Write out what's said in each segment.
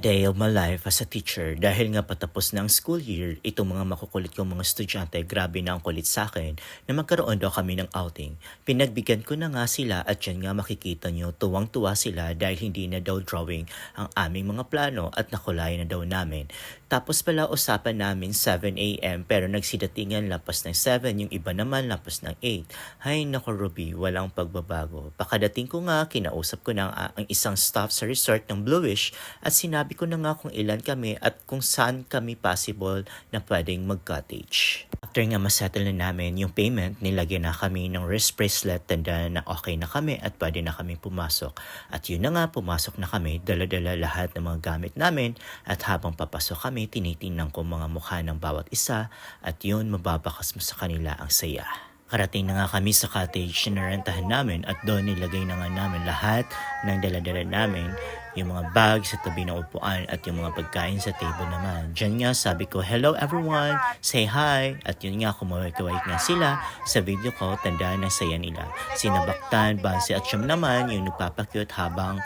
day of my life as a teacher dahil nga patapos na ang school year, itong mga makukulit kong mga estudyante, grabe na ang kulit sa akin na magkaroon daw kami ng outing. Pinagbigyan ko na nga sila at yan nga makikita nyo, tuwang-tuwa sila dahil hindi na daw drawing ang aming mga plano at nakulay na daw namin. Tapos pala usapan namin 7 a.m. pero nagsidatingan lampas ng 7, yung iba naman lampas ng 8. Hay nako Ruby, walang pagbabago. Pakadating ko nga, kinausap ko na ang isang staff sa resort ng Bluish at sinabi ko na nga kung ilan kami at kung saan kami possible na pwedeng mag-cottage. After nga masettle na namin yung payment, nilagyan na kami ng wrist bracelet, tanda na okay na kami at pwede na kami pumasok. At yun na nga, pumasok na kami, dala-dala lahat ng mga gamit namin at habang papasok kami, tinitingnan ko mga mukha ng bawat isa at yun, mababakas mo sa kanila ang saya. Karating na nga kami sa cottage na rentahan namin at doon nilagay na nga namin lahat ng dala-dala namin, yung mga bags sa tabi ng upuan at yung mga pagkain sa table naman. Diyan nga sabi ko, hello everyone, say hi. At yun nga, kumaway-kaway nga sila sa video ko, tandaan na saya nila. Sinabaktan, Bansi at Siyam naman yung nagpapakyut habang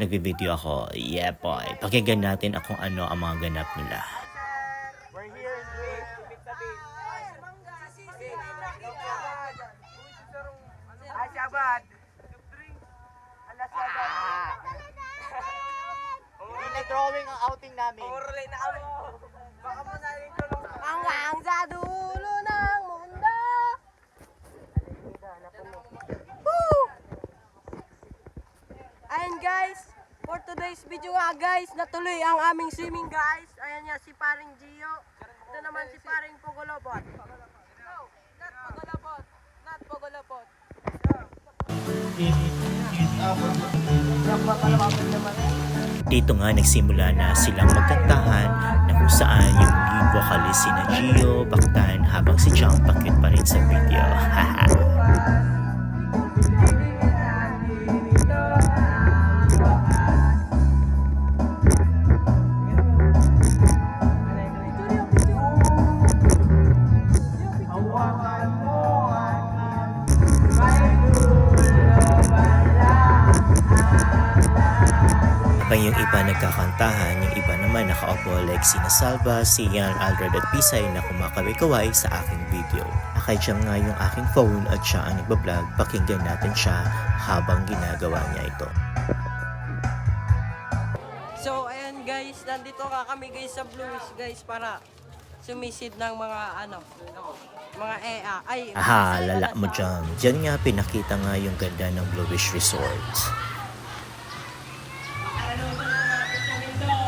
nagbe-video ako. Yeah boy, pakinggan natin kung ano ang mga ganap nila. Drawing ang outing namin. Orlay na kami. Baka mo na rin tulong. Hanggang sa dulo ng mundo. Woo! Ayan guys, for today's video nga guys, natuloy ang aming swimming guys. Ayan nga si paring Gio. Ito naman si paring Pugolobot. No, not Pugolobot. Not Pugolobot. Dito nga nagsimula na silang magkantahan na kung saan yung lead vocalist si Gio, Baktan habang si Jang pakit pa rin sa video. Habang yung iba nagkakantahan, yung iba naman nakaupo like si Salva, si Yan, Alred at Pisay na kumakaway-kaway sa aking video. Nakadyang nga yung aking phone at siya ang nagbablog, pakinggan natin siya habang ginagawa niya ito. So ayan guys, nandito ka kami guys sa Bluish guys para sumisid ng mga mga ay Aha, lala mo dyan. Diyan nga pinakita nga yung ganda ng Bluish Resort.